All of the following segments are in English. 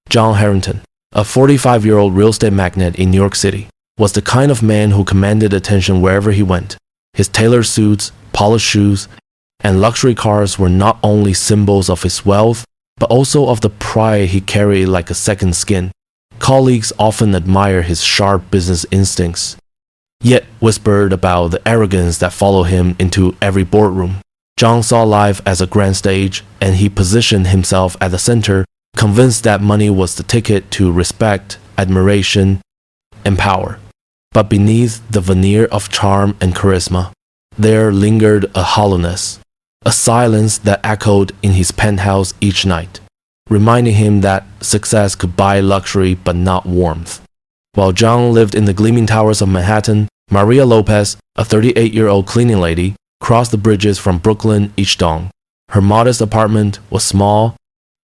John Harrington, a 45-year-old real estate magnate in New York City, was the kind of man who commanded attention wherever he went. His tailored suits, polished shoes, and luxury cars were not only symbols of his wealth, but also of the pride he carried like a second skin. Colleagues often admired his sharp business instincts, yet whispered about the arrogance that followed him into every boardroom. John saw life as a grand stage, and he positioned himself at the center, convinced that money was the ticket to respect, admiration, and power. But beneath the veneer of charm and charisma, there lingered a hollowness, a silence that echoed in his penthouse each night, reminding him that success could buy luxury but not warmth. While John lived in the gleaming towers of Manhattan, Maria Lopez, a 38-year-old cleaning lady, crossed the bridges from Brooklyn each dawn. Her modest apartment was small,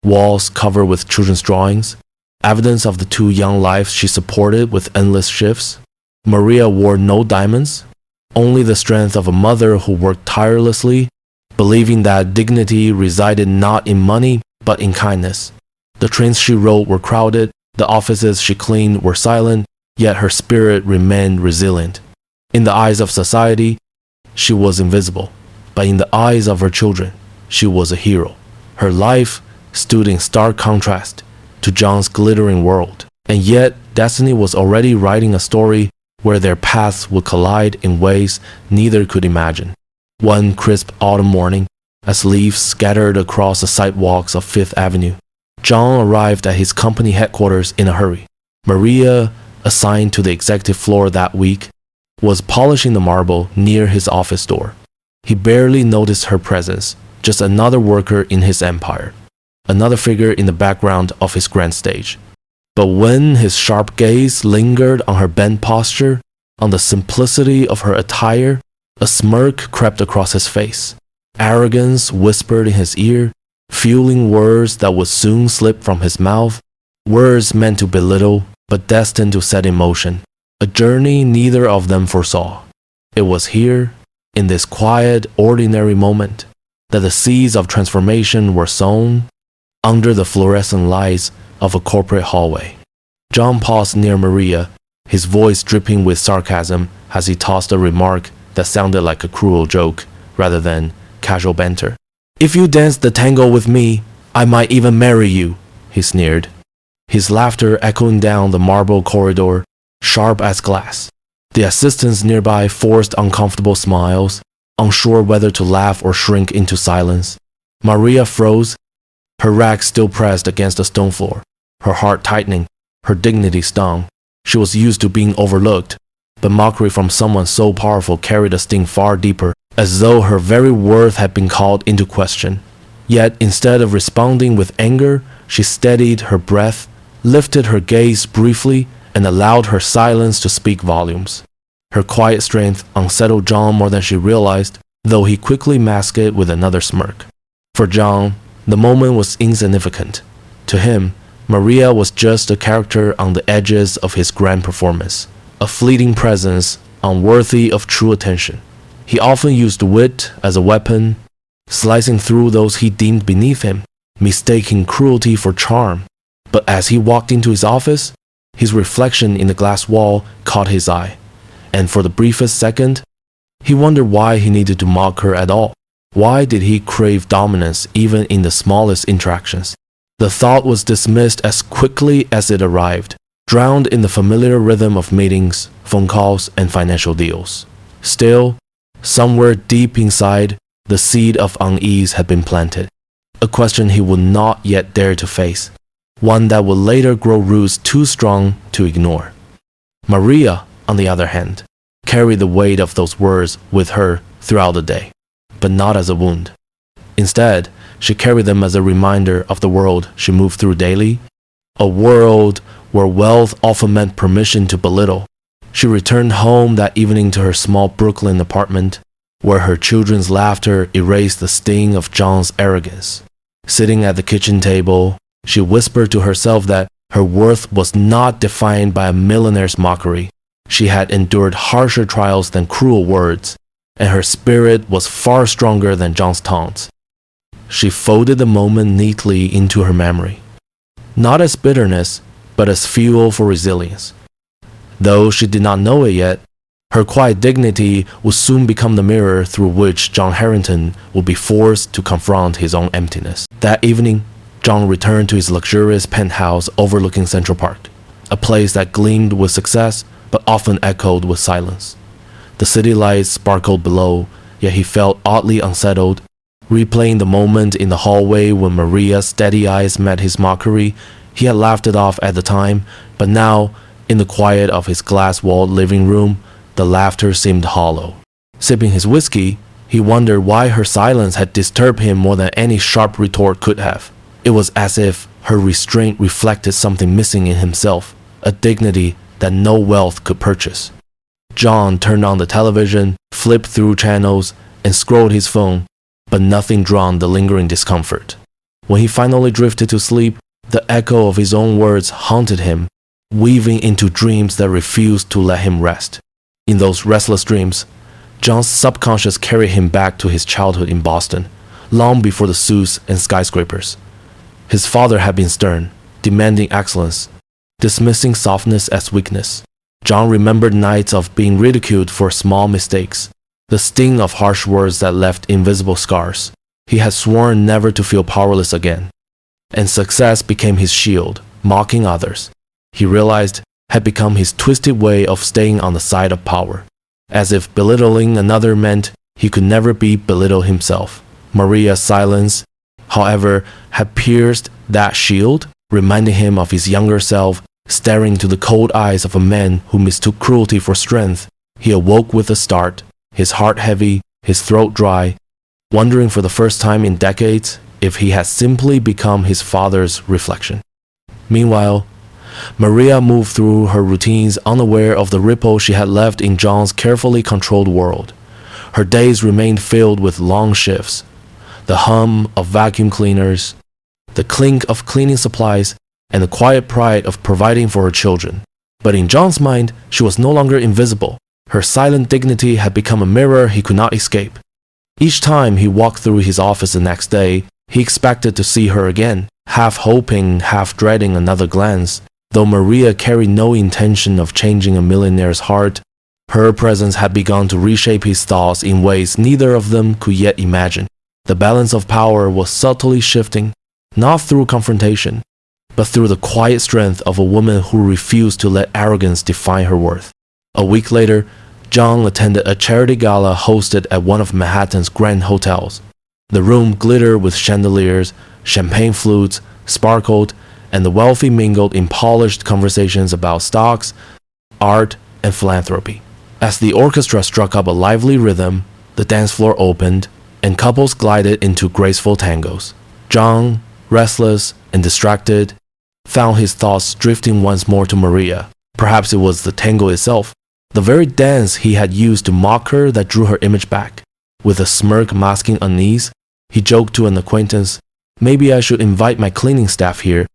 walls covered with children's drawings, evidence of the two young lives she supported with endless shifts. Maria wore no diamonds, only the strength of a mother who worked tirelessly, believing that dignity resided not in money but in kindness. The trains she rode were crowded, the offices she cleaned were silent, yet her spirit remained resilient. In the eyes of society, she was invisible, but in the eyes of her children, she was a hero. Her life stood in stark contrast to John's glittering world, and yet destiny was already writing a story where their paths would collide in ways neither could imagine. One crisp autumn morning, as leaves scattered across the sidewalks of Fifth Avenue, John arrived at his company headquarters in a hurry. Maria, assigned to the executive floor that week, was polishing the marble near his office door. He barely noticed her presence, just another worker in his empire, another figure in the background of his grand stage. But when his sharp gaze lingered on her bent posture, on the simplicity of her attire, a smirk crept across his face. Arrogance whispered in his ear, fueling words that would soon slip from his mouth, words meant to belittle, but destined to set in motion a journey neither of them foresaw. It was here, in this quiet, ordinary moment, that the seeds of transformation were sown under the fluorescent lights of a corporate hallway. John paused near Maria, his voice dripping with sarcasm as he tossed a remark that sounded like a cruel joke rather than casual banter. "If you dance the tango with me, I might even marry you," he sneered, his laughter echoing down the marble corridor, sharp as glass. The assistants nearby forced uncomfortable smiles, unsure whether to laugh or shrink into silence. Maria froze, her rack still pressed against the stone floor, her heart tightening, her dignity stung. She was used to being overlooked, but mockery from someone so powerful carried a sting far deeper, as though her very worth had been called into question. Yet instead of responding with anger, she steadied her breath, lifted her gaze briefly, and allowed her silence to speak volumes. Her quiet strength unsettled John more than she realized, though he quickly masked it with another smirk. For John, the moment was insignificant. To him, Maria was just a character on the edges of his grand performance, a fleeting presence unworthy of true attention. He often used wit as a weapon, slicing through those he deemed beneath him, mistaking cruelty for charm. But as he walked into his office, his reflection in the glass wall caught his eye, and for the briefest second, he wondered why he needed to mock her at all. Why did he crave dominance even in the smallest interactions? The thought was dismissed as quickly as it arrived, drowned in the familiar rhythm of meetings, phone calls, and financial deals. Still, somewhere deep inside, the seed of unease had been planted, a question he would not yet dare to face, one that would later grow roots too strong to ignore. Maria, on the other hand, carried the weight of those words with her throughout the day, but not as a wound. Instead, she carried them as a reminder of the world she moved through daily, a world where wealth often meant permission to belittle. She returned home that evening to her small Brooklyn apartment, where her children's laughter erased the sting of John's arrogance. Sitting at the kitchen table, she whispered to herself that her worth was not defined by a millionaire's mockery. She had endured harsher trials than cruel words, and her spirit was far stronger than John's taunts. She folded the moment neatly into her memory. not as bitterness, but as fuel for resilience. Though she did not know it yet, her quiet dignity would soon become the mirror through which John Harrington would be forced to confront his own emptiness. That evening, John returned to his luxurious penthouse overlooking Central Park, a place that gleamed with success but often echoed with silence. The city lights sparkled below, yet he felt oddly unsettled. Replaying the moment in the hallway when Maria's steady eyes met his mockery, he had laughed it off at the time, but now, in the quiet of his glass-walled living room, the laughter seemed hollow. Sipping his whiskey, he wondered why her silence had disturbed him more than any sharp retort could have. It was as if her restraint reflected something missing in himself, a dignity that no wealth could purchase. John turned on the television, flipped through channels, and scrolled his phone, but nothing drowned the lingering discomfort. When he finally drifted to sleep, the echo of his own words haunted him, weaving into dreams that refused to let him rest. In those restless dreams, John's subconscious carried him back to his childhood in Boston, long before the suits and skyscrapers. His father had been stern, demanding excellence, dismissing softness as weakness. John remembered nights of being ridiculed for small mistakes, the sting of harsh words that left invisible scars. He had sworn never to feel powerless again, and success became his shield, mocking others. He realized had become his twisted way of staying on the side of power, as if belittling another meant he could never be belittled himself. Maria's silence, however, had pierced that shield, reminding him of his younger self, staring into the cold eyes of a man who mistook cruelty for strength. He awoke with a start, his heart heavy, his throat dry, wondering for the first time in decades if he had simply become his father's reflection. Meanwhile, Maria moved through her routines unaware of the ripple she had left in John's carefully controlled world. Her days remained filled with long shifts, the hum of vacuum cleaners, the clink of cleaning supplies, and the quiet pride of providing for her children. But in John's mind, she was no longer invisible. Her silent dignity had become a mirror he could not escape. Each time he walked through his office the next day, he expected to see her again, half hoping, half dreading another glance. Though Maria carried no intention of changing a millionaire's heart, her presence had begun to reshape his thoughts in ways neither of them could yet imagine. The balance of power was subtly shifting, not through confrontation, but through the quiet strength of a woman who refused to let arrogance define her worth. A week later, John attended a charity gala hosted at one of Manhattan's grand hotels. The room glittered with chandeliers, champagne flutes sparkled, and the wealthy mingled in polished conversations about stocks, art, and philanthropy. As the orchestra struck up a lively rhythm, the dance floor opened, and couples glided into graceful tangos. John, restless and distracted, found his thoughts drifting once more to Maria. Perhaps it was the tango itself, the very dance he had used to mock her that drew her image back. With a smirk masking unease, he joked to an acquaintance, "Maybe I should invite my cleaning staff here,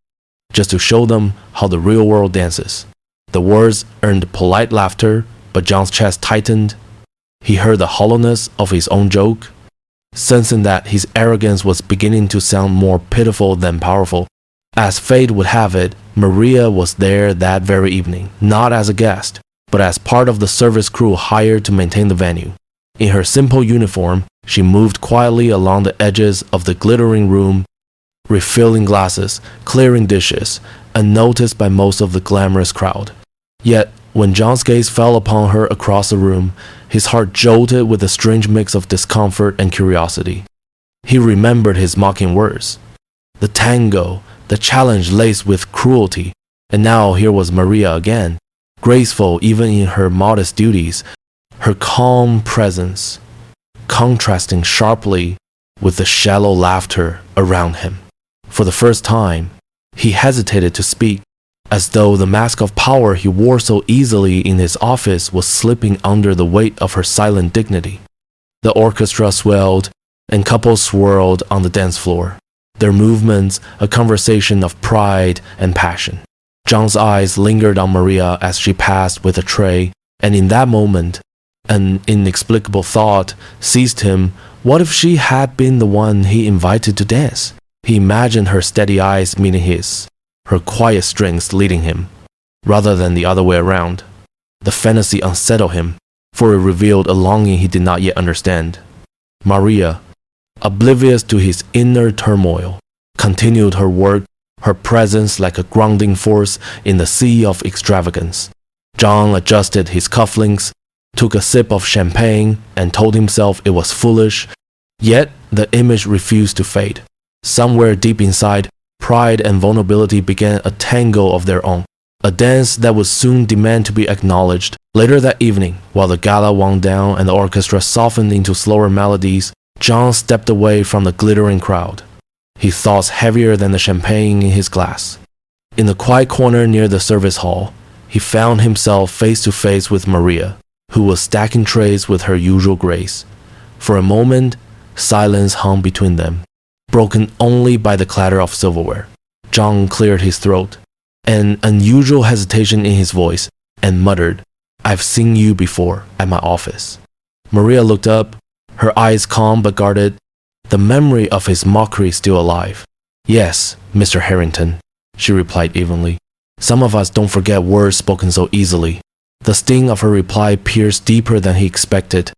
just to show them how the real world dances." The words earned polite laughter, but John's chest tightened. He heard the hollowness of his own joke, sensing that his arrogance was beginning to sound more pitiful than powerful. As fate would have it, Maria was there that very evening, not as a guest, but as part of the service crew hired to maintain the venue. In her simple uniform, she moved quietly along the edges of the glittering room, refilling glasses, clearing dishes, unnoticed by most of the glamorous crowd. Yet, when John's gaze fell upon her across the room, his heart jolted with a strange mix of discomfort and curiosity. He remembered his mocking words. The tango, the challenge laced with cruelty, and now here was Maria again, graceful even in her modest duties, her calm presence contrasting sharply with the shallow laughter around him. For the first time, he hesitated to speak, as though the mask of power he wore so easily in his office was slipping under the weight of her silent dignity. The orchestra swelled, and couples swirled on the dance floor, their movements a conversation of pride and passion. John's eyes lingered on Maria as she passed with a tray, and in that moment, an inexplicable thought seized him. What if she had been the one he invited to dance? He imagined her steady eyes meeting his, her quiet strength leading him, rather than the other way around. The fantasy unsettled him, for it revealed a longing he did not yet understand. Maria, oblivious to his inner turmoil, continued her work, her presence like a grounding force in the sea of extravagance. John adjusted his cufflinks, took a sip of champagne, and told himself it was foolish, yet the image refused to fade. Somewhere deep inside, pride and vulnerability began a tango of their own, a dance that would soon demand to be acknowledged. Later that evening, while the gala wound down and the orchestra softened into slower melodies, John stepped away from the glittering crowd, his thoughts heavier than the champagne in his glass. In the quiet corner near the service hall, he found himself face to face with Maria, who was stacking trays with her usual grace. For a moment, silence hung between them, broken only by the clatter of silverware. John cleared his throat, an unusual hesitation in his voice, and muttered, "I've seen you before at my office." Maria looked up, her eyes calm but guarded, the memory of his mockery still alive. "Yes, Mr. Harrington," she replied evenly. "Some of us don't forget words spoken so easily." The sting of her reply pierced deeper than he expected,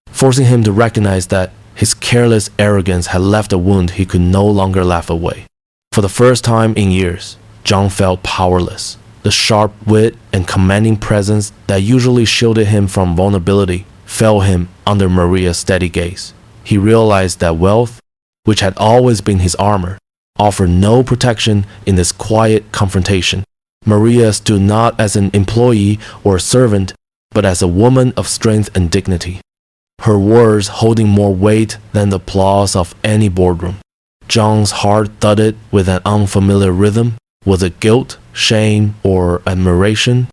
forcing him to recognize that his careless arrogance had left a wound he could no longer laugh away. For the first time in years, John felt powerless. The sharp wit and commanding presence that usually shielded him from vulnerability fell him under Maria's steady gaze. He realized that wealth, which had always been his armor, offered no protection in this quiet confrontation. Maria stood not as an employee or a servant, but as a woman of strength and dignity, her words holding more weight than the applause of any boardroom. John's heart thudded with an unfamiliar rhythm. Was it guilt, shame, or admiration?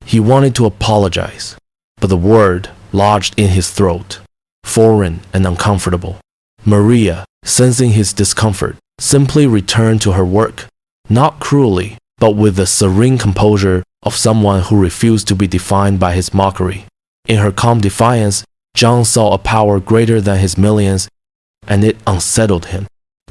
He wanted to apologize, but the word lodged in his throat, foreign and uncomfortable. Maria, sensing his discomfort, simply returned to her work, not cruelly, but with the serene composure of someone who refused to be defined by his mockery. In her calm defiance, John saw a power greater than his millions, and it unsettled him.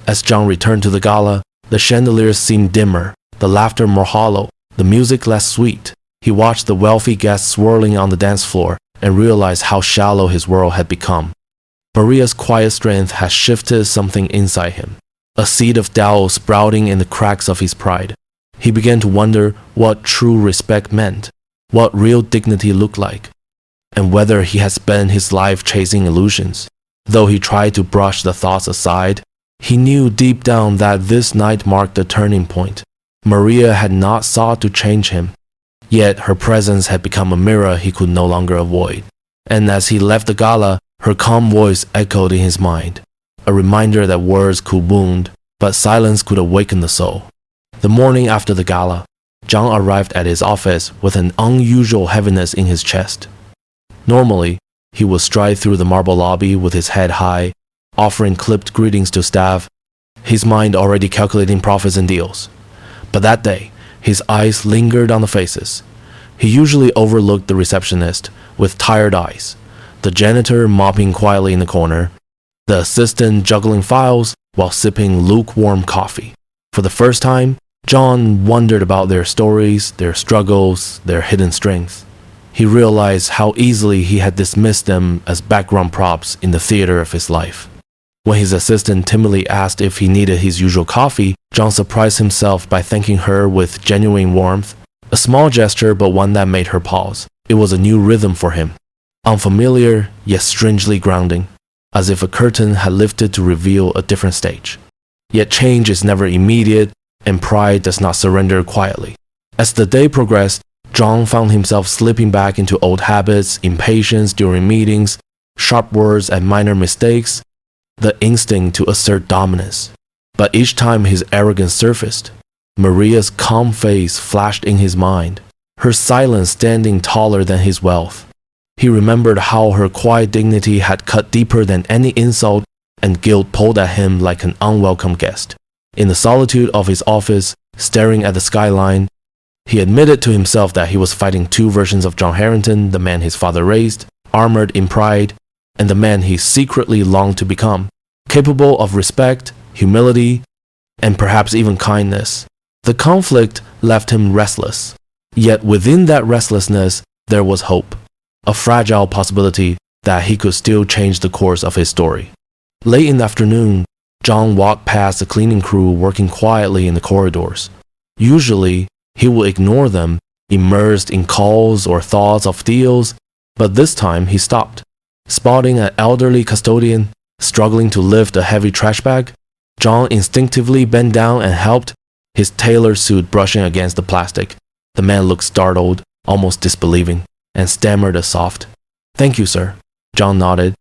As John returned to the gala, the chandeliers seemed dimmer, the laughter more hollow, the music less sweet. He watched the wealthy guests swirling on the dance floor and realized how shallow his world had become. Maria's quiet strength had shifted something inside him, a seed of doubt sprouting in the cracks of his pride. He began to wonder what true respect meant, what real dignity looked like, and whether he had spent his life chasing illusions. Though he tried to brush the thoughts aside, he knew deep down that this night marked a turning point. Maria had not sought to change him, yet her presence had become a mirror he could no longer avoid. And as he left the gala, her calm voice echoed in his mind, a reminder that words could wound, but silence could awaken the soul. The morning after the gala, John arrived at his office with an unusual heaviness in his chest. Normally, he would stride through the marble lobby with his head high, offering clipped greetings to staff, his mind already calculating profits and deals. But that day, his eyes lingered on the faces. He usually overlooked the receptionist with tired eyes, the janitor mopping quietly in the corner, the assistant juggling files while sipping lukewarm coffee. For the first time, John wondered about their stories, their struggles, their hidden strengths. He realized how easily he had dismissed them as background props in the theater of his life. When his assistant timidly asked if he needed his usual coffee, John surprised himself by thanking her with genuine warmth, a small gesture but one that made her pause. It was a new rhythm for him, unfamiliar yet strangely grounding, as if a curtain had lifted to reveal a different stage. Yet change is never immediate, and pride does not surrender quietly. As the day progressed, John found himself slipping back into old habits, impatience during meetings, sharp words at minor mistakes, the instinct to assert dominance. But each time his arrogance surfaced, Maria's calm face flashed in his mind, her silence standing taller than his wealth. He remembered how her quiet dignity had cut deeper than any insult, and guilt pulled at him like an unwelcome guest. In the solitude of his office, staring at the skyline, he admitted to himself that he was fighting two versions of John Harrington, the man his father raised, armored in pride, and the man he secretly longed to become, capable of respect, humility, and perhaps even kindness. The conflict left him restless. Yet within that restlessness, there was hope, a fragile possibility that he could still change the course of his story. Late in the afternoon, John walked past the cleaning crew working quietly in the corridors. Usually, he would ignore them, immersed in calls or thoughts of deals, but this time he stopped. Spotting an elderly custodian struggling to lift a heavy trash bag, John instinctively bent down and helped, his tailored suit brushing against the plastic. The man looked startled, almost disbelieving, and stammered a soft, "Thank you, sir." John nodded,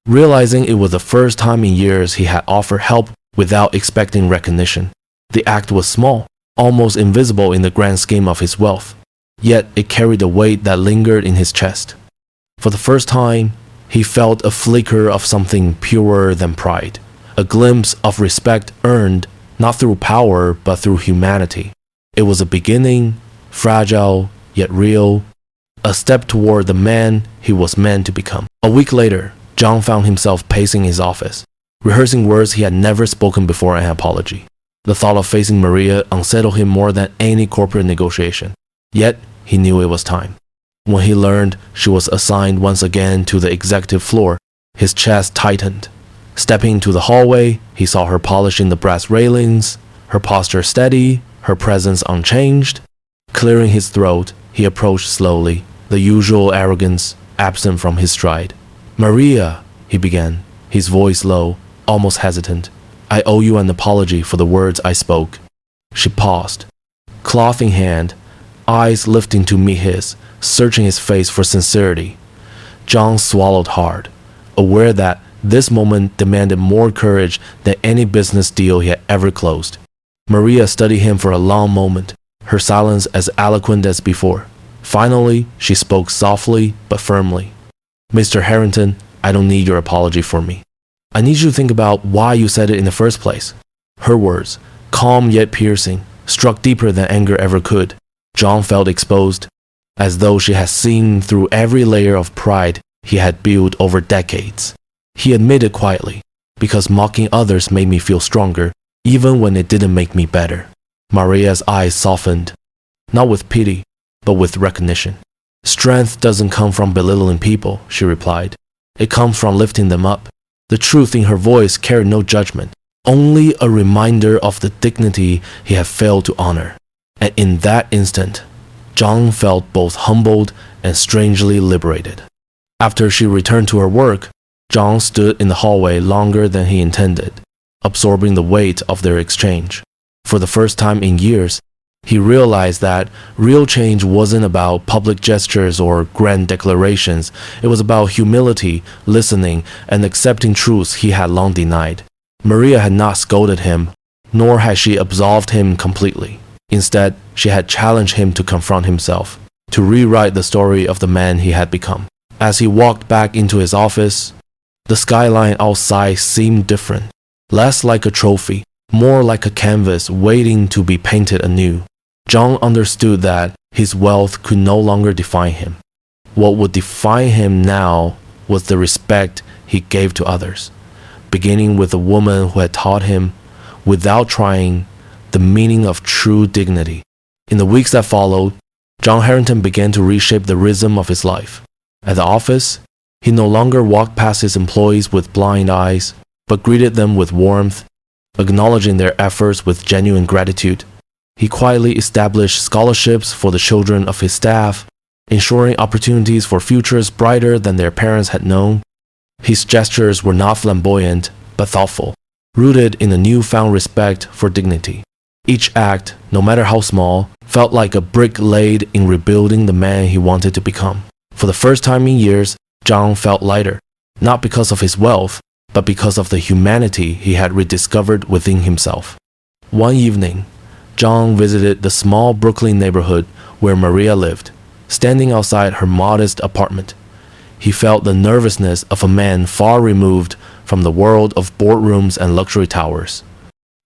realizing it was the first time in years he had offered help without expecting recognition. The act was small, almost invisible in the grand scheme of his wealth, yet it carried a weight that lingered in his chest. For the first time, he felt a flicker of something purer than pride, a glimpse of respect earned not through power but through humanity. It was a beginning, fragile yet real, a step toward the man he was meant to become. A week later, John found himself pacing his office, rehearsing words he had never spoken before an apology. The thought of facing Maria unsettled him more than any corporate negotiation. Yet, he knew it was time. When he learned she was assigned once again to the executive floor, his chest tightened. Stepping into the hallway, he saw her polishing the brass railings, her posture steady, her presence unchanged. Clearing his throat, he approached slowly, the usual arrogance absent from his stride. "Maria," he began, his voice low, almost hesitant. "I owe you an apology for the words I spoke." She paused, cloth in hand, eyes lifting to meet his, searching his face for sincerity. John swallowed hard, aware that this moment demanded more courage than any business deal he had ever closed. Maria studied him for a long moment, her silence as eloquent as before. Finally, she spoke softly but firmly. "Mr. Harrington, I don't need your apology for me. I need you to think about why you said it in the first place." Her words, calm yet piercing, struck deeper than anger ever could. John felt exposed, as though she had seen through every layer of pride he had built over decades. He admitted quietly, "Because mocking others made me feel stronger, even when it didn't make me better." Maria's eyes softened, not with pity, but with recognition. "Strength doesn't come from belittling people," she replied. "It comes from lifting them up." The truth in her voice carried no judgment, only a reminder of the dignity he had failed to honor. And in that instant, John felt both humbled and strangely liberated. After she returned to her work, John stood in the hallway longer than he intended, absorbing the weight of their exchange. For the first time in years, he realized that real change wasn't about public gestures or grand declarations. It was about humility, listening, and accepting truths he had long denied. Maria had not scolded him, nor had she absolved him completely. Instead, she had challenged him to confront himself, to rewrite the story of the man he had become. As he walked back into his office, the skyline outside seemed different, less like a trophy, more like a canvas waiting to be painted anew. John understood that his wealth could no longer define him. What would define him now was the respect he gave to others, beginning with the woman who had taught him, without trying, the meaning of true dignity. In the weeks that followed, John Harrington began to reshape the rhythm of his life. At the office, he no longer walked past his employees with blind eyes, but greeted them with warmth, acknowledging their efforts with genuine gratitude. He quietly established scholarships for the children of his staff, ensuring opportunities for futures brighter than their parents had known. His gestures were not flamboyant, but thoughtful, rooted in a newfound respect for dignity. Each act, no matter how small, felt like a brick laid in rebuilding the man he wanted to become. For the first time in years, John felt lighter, not because of his wealth, but because of the humanity he had rediscovered within himself. One evening, John visited the small Brooklyn neighborhood where Maria lived. Standing outside her modest apartment, he felt the nervousness of a man far removed from the world of boardrooms and luxury towers.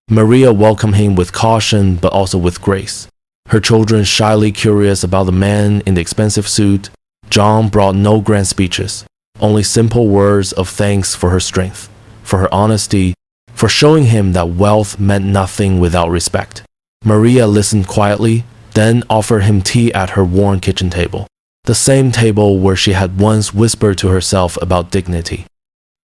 Maria welcomed him with caution but also with grace. Her children shyly curious about the man in the expensive suit, John brought no grand speeches, only simple words of thanks for her strength, for her honesty, for showing him that wealth meant nothing without respect. Maria listened quietly, then offered him tea at her worn kitchen table, the same table where she had once whispered to herself about dignity.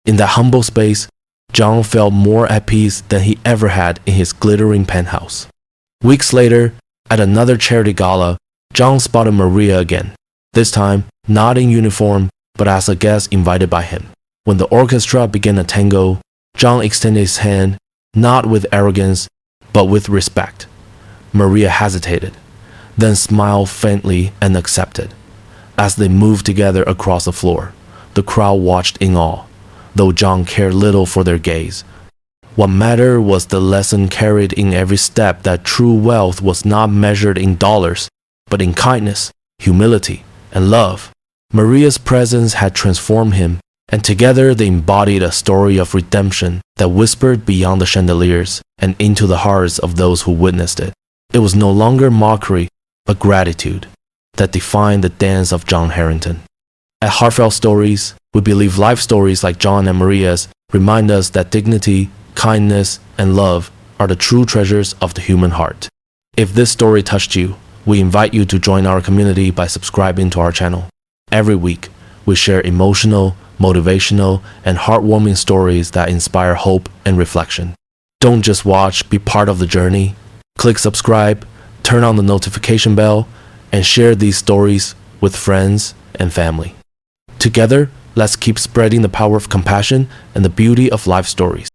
In that humble space, John felt more at peace than he ever had in his glittering penthouse. Weeks later, at another charity gala, John spotted Maria again, this time not in uniform, but as a guest invited by him. When the orchestra began a tango, John extended his hand, not with arrogance, but with respect. Maria hesitated, then smiled faintly and accepted. As they moved together across the floor, the crowd watched in awe, though John cared little for their gaze. What mattered was the lesson carried in every step that true wealth was not measured in dollars, but in kindness, humility, and love. Maria's presence had transformed him, and together they embodied a story of redemption that whispered beyond the chandeliers and into the hearts of those who witnessed it. It was no longer mockery, but gratitude that defined the dance of John Harrington. At Heartfelt Stories, we believe life stories like John and Maria's remind us that dignity, kindness, and love are the true treasures of the human heart. If this story touched you, we invite you to join our community by subscribing to our channel. Every week, we share emotional, motivational, and heartwarming stories that inspire hope and reflection. Don't just watch, be part of the journey. Click subscribe, turn on the notification bell, and share these stories with friends and family. Together, let's keep spreading the power of compassion and the beauty of life stories.